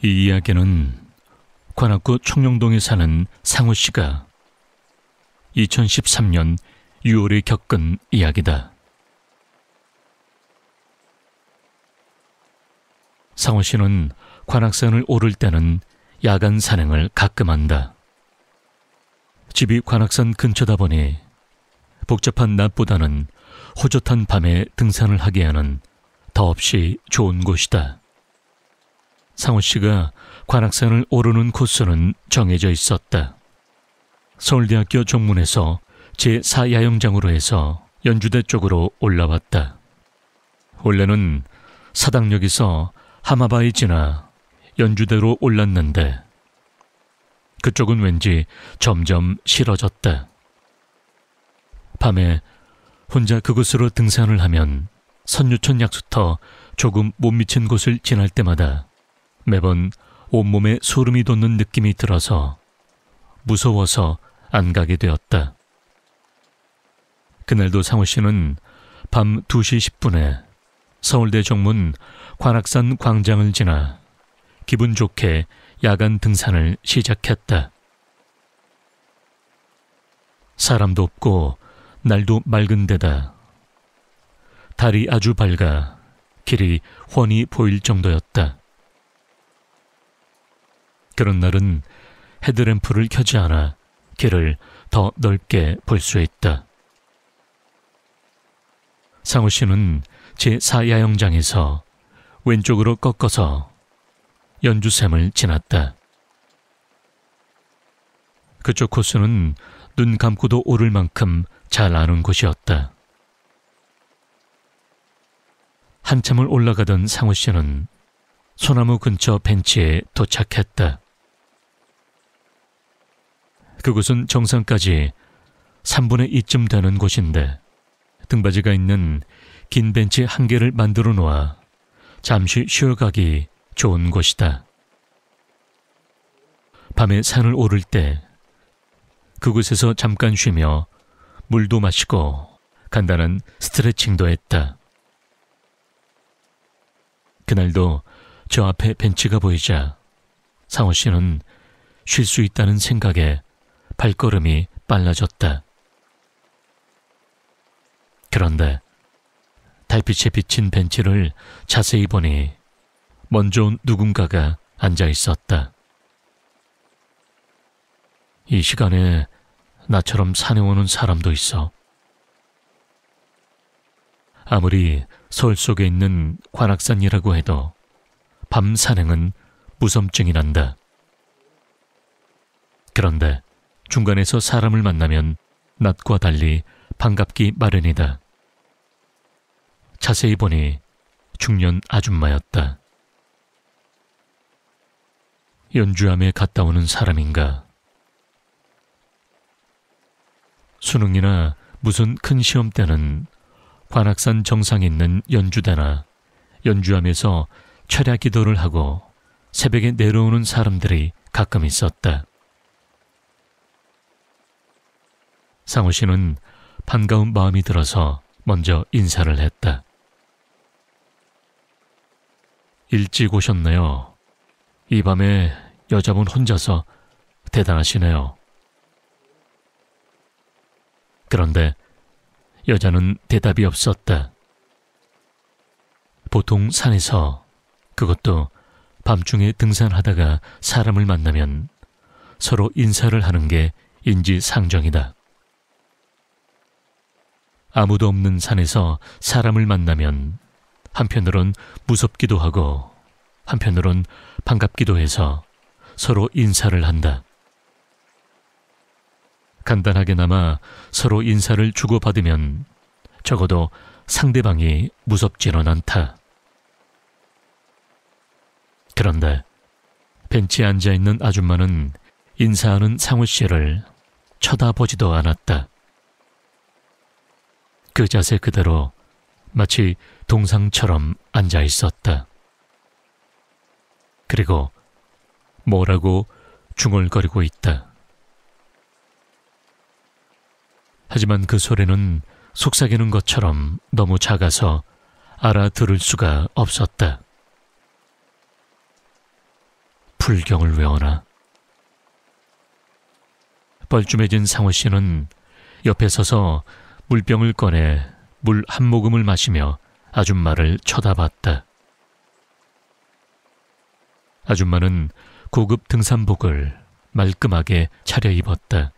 이 이야기는 관악구 청룡동에 사는 상우 씨가 2013년 6월에 겪은 이야기다. 상우 씨는 관악산을 오를 때는 야간 산행을 가끔 한다. 집이 관악산 근처다 보니 복잡한 낮보다는 호젓한 밤에 등산을 하기에는 더없이 좋은 곳이다. 상우 씨가 관악산을 오르는 코스는 정해져 있었다. 서울대학교 정문에서 제4야영장으로 해서 연주대 쪽으로 올라왔다. 원래는 사당역에서 하마바이 지나 연주대로 올랐는데 그쪽은 왠지 점점 싫어졌다. 밤에 혼자 그곳으로 등산을 하면 선유천 약수터 조금 못 미친 곳을 지날 때마다 매번 온몸에 소름이 돋는 느낌이 들어서 무서워서 안 가게 되었다. 그날도 상우 씨는 밤 2시 10분에 서울대 정문 관악산 광장을 지나 기분 좋게 야간 등산을 시작했다. 사람도 없고 날도 맑은 데다 달이 아주 밝아 길이 훤히 보일 정도였다. 그런 날은 헤드램프를 켜지 않아 길을 더 넓게 볼 수 있다. 상우 씨는 제4야영장에서 왼쪽으로 꺾어서 연주샘을 지났다. 그쪽 코스는 눈 감고도 오를 만큼 잘 아는 곳이었다. 한참을 올라가던 상우 씨는 소나무 근처 벤치에 도착했다. 그곳은 정상까지 3분의 2쯤 되는 곳인데 등받이가 있는 긴 벤치 한 개를 만들어 놓아 잠시 쉬어가기 좋은 곳이다. 밤에 산을 오를 때 그곳에서 잠깐 쉬며 물도 마시고 간단한 스트레칭도 했다. 그날도 저 앞에 벤치가 보이자 상우 씨는 쉴 수 있다는 생각에 발걸음이 빨라졌다. 그런데 달빛에 비친 벤치를 자세히 보니 먼저 온 누군가가 앉아 있었다. 이 시간에 나처럼 산에 오는 사람도 있어. 아무리 서울 속에 있는 관악산이라고 해도 밤 산행은 무섬증이 난다. 그런데 중간에서 사람을 만나면 낮과 달리 반갑기 마련이다. 자세히 보니 중년 아줌마였다. 연주함에 갔다 오는 사람인가? 수능이나 무슨 큰 시험 때는 관악산 정상에 있는 연주대나 연주함에서 철야 기도를 하고 새벽에 내려오는 사람들이 가끔 있었다. 상우 씨는 반가운 마음이 들어서 먼저 인사를 했다. 일찍 오셨네요. 이 밤에 여자분 혼자서 대단하시네요. 그런데 여자는 대답이 없었다. 보통 산에서, 그것도 밤중에 등산하다가 사람을 만나면 서로 인사를 하는 게 인지상정이다. 아무도 없는 산에서 사람을 만나면 한편으론 무섭기도 하고 한편으론 반갑기도 해서 서로 인사를 한다. 간단하게나마 서로 인사를 주고받으면 적어도 상대방이 무섭지는 않다. 그런데 벤치에 앉아있는 아줌마는 인사하는 상우 씨를 쳐다보지도 않았다. 그 자세 그대로 마치 동상처럼 앉아 있었다. 그리고 뭐라고 중얼거리고 있다. 하지만 그 소리는 속삭이는 것처럼 너무 작아서 알아들을 수가 없었다. 불경을 외워나. 뻘쭘해진 상호 씨는 옆에 서서 물병을 꺼내 물 한 모금을 마시며 아줌마를 쳐다봤다. 아줌마는 고급 등산복을 말끔하게 차려입었다.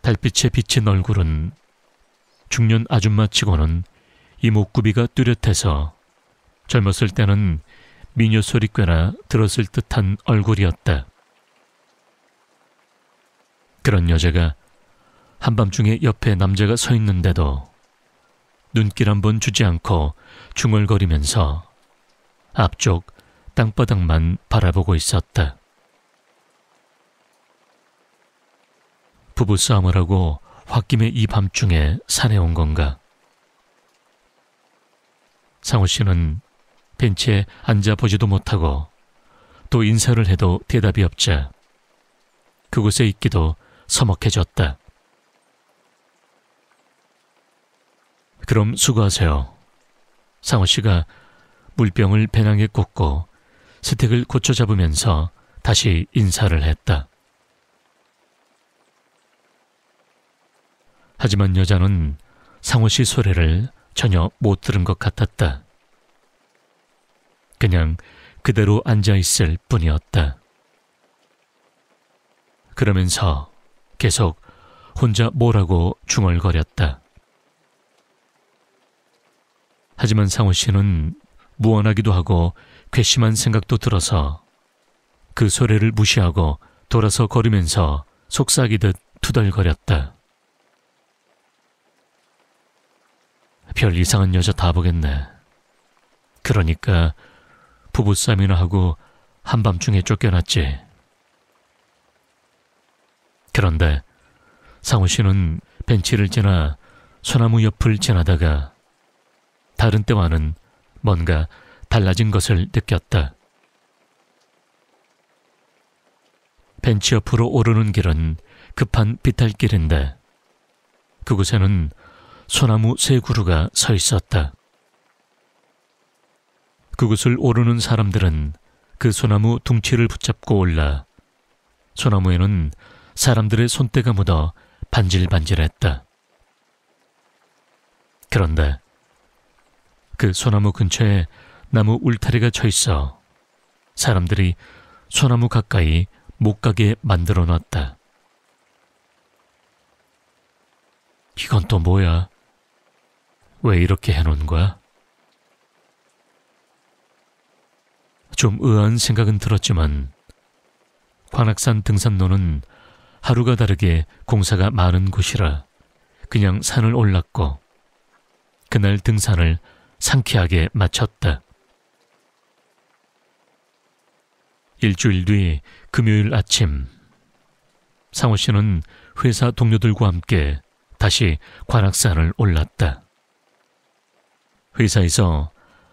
달빛에 비친 얼굴은 중년 아줌마치고는 이목구비가 뚜렷해서 젊었을 때는 미녀 소리 꽤나 들었을 듯한 얼굴이었다. 그런 여자가 한밤중에 옆에 남자가 서 있는데도 눈길 한 번 주지 않고 중얼거리면서 앞쪽 땅바닥만 바라보고 있었다. 부부싸움을 하고 홧김에 이 밤중에 산에 온 건가? 상호 씨는 벤치에 앉아보지도 못하고 또 인사를 해도 대답이 없자 그곳에 있기도 서먹해졌다. 그럼 수고하세요. 상호 씨가 물병을 배낭에 꽂고 스택을 고쳐 잡으면서 다시 인사를 했다. 하지만 여자는 상호 씨 소리를 전혀 못 들은 것 같았다. 그냥 그대로 앉아있을 뿐이었다. 그러면서 계속 혼자 뭐라고 중얼거렸다. 하지만 상호 씨는 무언하기도 하고 괘씸한 생각도 들어서 그 소리를 무시하고 돌아서 걸으면서 속삭이듯 투덜거렸다. 별 이상한 여자 다 보겠네. 그러니까 부부싸움이나 하고 한밤중에 쫓겨났지. 그런데 상호 씨는 벤치를 지나 소나무 옆을 지나다가 다른 때와는 뭔가 달라진 것을 느꼈다. 벤치 옆으로 오르는 길은 급한 비탈길인데 그곳에는 소나무 세 그루가 서 있었다. 그곳을 오르는 사람들은 그 소나무 둥치를 붙잡고 올라 소나무에는 사람들의 손때가 묻어 반질반질했다. 그런데 그 소나무 근처에 나무 울타리가 쳐 있어 사람들이 소나무 가까이 못 가게 만들어 놨다. 이건 또 뭐야? 왜 이렇게 해놓은 거야? 좀 의아한 생각은 들었지만 관악산 등산로는 하루가 다르게 공사가 많은 곳이라 그냥 산을 올랐고 그날 등산을 상쾌하게 마쳤다. 일주일 뒤 금요일 아침, 상호 씨는 회사 동료들과 함께 다시 관악산을 올랐다. 회사에서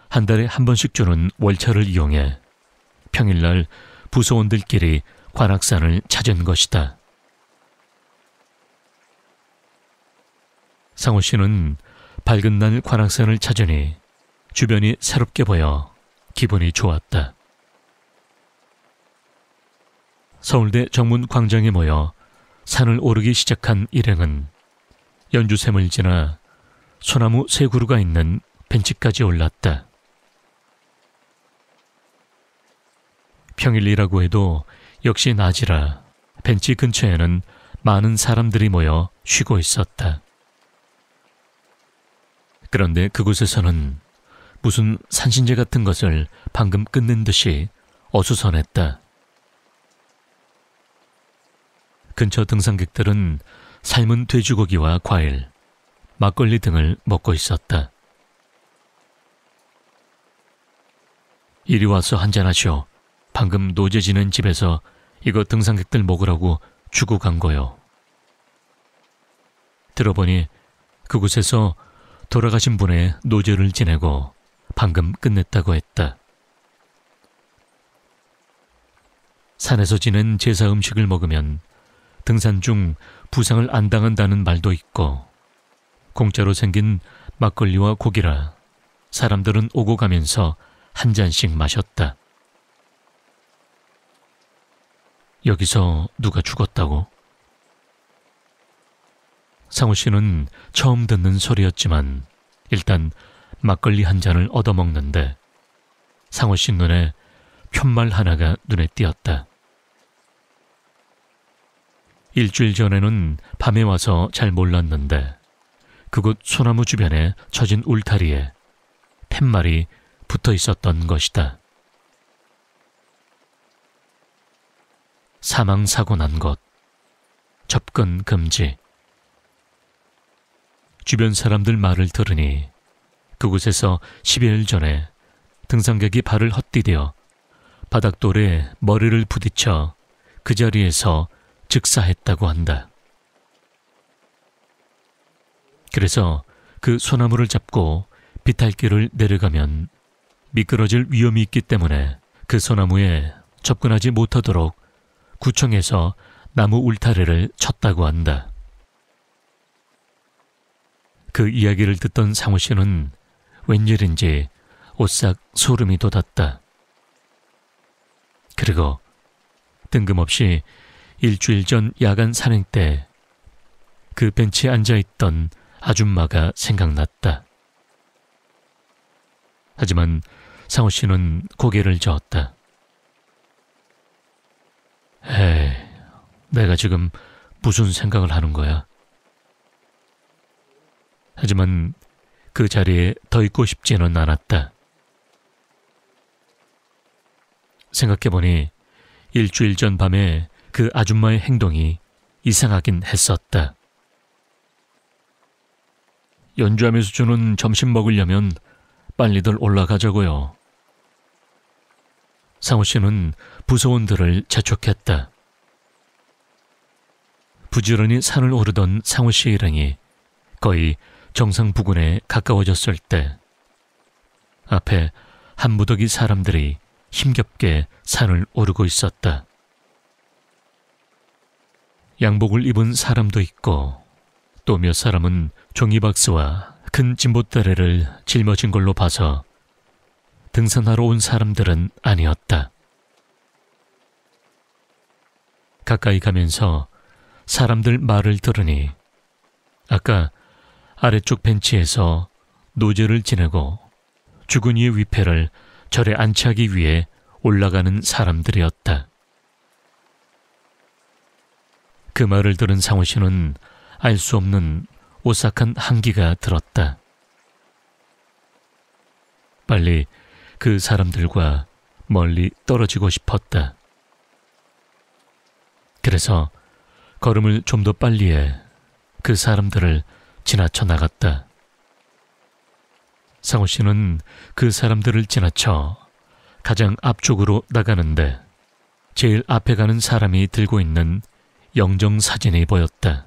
한 달에 한 번씩 주는 월차를 이용해 평일날 부서원들끼리 관악산을 찾은 것이다. 상호 씨는 밝은 날 관악산을 찾으니 주변이 새롭게 보여 기분이 좋았다. 서울대 정문 광장에 모여 산을 오르기 시작한 일행은 연주샘을 지나 소나무 세 그루가 있는 벤치까지 올랐다. 평일이라고 해도 역시 낮이라 벤치 근처에는 많은 사람들이 모여 쉬고 있었다. 그런데 그곳에서는 무슨 산신제 같은 것을 방금 끝낸 듯이 어수선했다. 근처 등산객들은 삶은 돼지고기와 과일, 막걸리 등을 먹고 있었다. 이리 와서 한잔하시오. 방금 노제 지낸 집에서 이거 등산객들 먹으라고 주고 간 거요. 들어보니 그곳에서 돌아가신 분의 노제를 지내고 방금 끝냈다고 했다. 산에서 지낸 제사 음식을 먹으면 등산 중 부상을 안 당한다는 말도 있고 공짜로 생긴 막걸리와 고기라 사람들은 오고 가면서 한 잔씩 마셨다. 여기서 누가 죽었다고? 상우 씨는 처음 듣는 소리였지만 일단 막걸리 한 잔을 얻어먹는데 상우 씨 눈에 푯말 하나가 눈에 띄었다. 일주일 전에는 밤에 와서 잘 몰랐는데 그곳 소나무 주변에 처진 울타리에 팻말이 붙어 있었던 것이다. 사망사고 난 곳, 접근 금지. 주변 사람들 말을 들으니 그곳에서 10여일 전에 등산객이 발을 헛디뎌 바닥돌에 머리를 부딪혀 그 자리에서 즉사했다고 한다. 그래서 그 소나무를 잡고 비탈길을 내려가면 미끄러질 위험이 있기 때문에 그 소나무에 접근하지 못하도록 구청에서 나무 울타리를 쳤다고 한다. 그 이야기를 듣던 상우 씨는 웬일인지 오싹 소름이 돋았다. 그리고 뜬금없이 일주일 전 야간 산행 때 그 벤치에 앉아있던 아줌마가 생각났다. 하지만 상우 씨는 고개를 저었다. 에이, 내가 지금 무슨 생각을 하는 거야? 하지만 그 자리에 더 있고 싶지는 않았다. 생각해보니 일주일 전 밤에 그 아줌마의 행동이 이상하긴 했었다. 연주하면서 주는 점심 먹으려면 빨리들 올라가자고요. 상우 씨는 부소원들을 재촉했다. 부지런히 산을 오르던 상우 씨 일행이 거의 정상 부근에 가까워졌을 때 앞에 한 무더기 사람들이 힘겹게 산을 오르고 있었다. 양복을 입은 사람도 있고 또 몇 사람은 종이박스와 큰 짐봇대레를 짊어진 걸로 봐서 등산하러 온 사람들은 아니었다. 가까이 가면서 사람들 말을 들으니 아까 아래쪽 벤치에서 노제를 지내고 죽은 이의 위패를 절에 안치하기 위해 올라가는 사람들이었다. 그 말을 들은 상우 씨는 알 수 없는 오싹한 한기가 들었다. 빨리 그 사람들과 멀리 떨어지고 싶었다. 그래서 걸음을 좀 더 빨리 해 그 사람들을 지나쳐 나갔다. 상우 씨는 그 사람들을 지나쳐 가장 앞쪽으로 나가는데 제일 앞에 가는 사람이 들고 있는 영정사진이 보였다.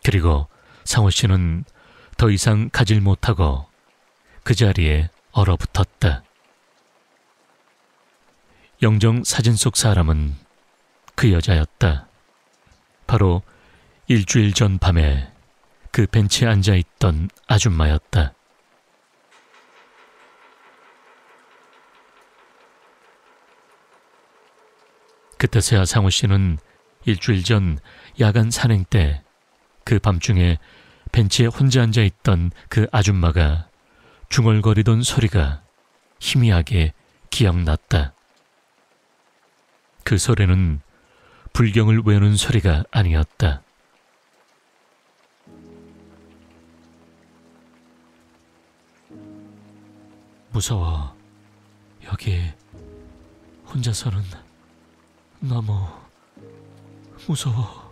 그리고 상우 씨는 더 이상 가질 못하고 그 자리에 얼어붙었다. 영정사진 속 사람은 그 여자였다. 바로 일주일 전 밤에 그 벤치에 앉아있던 아줌마였다. 그때서야 상우 씨는 일주일 전 야간 산행 때 그 밤중에 벤치에 혼자 앉아있던 그 아줌마가 중얼거리던 소리가 희미하게 기억났다. 그 소리는 불경을 외우는 소리가 아니었다. 무서워. 여기 혼자서는 너무 무서워.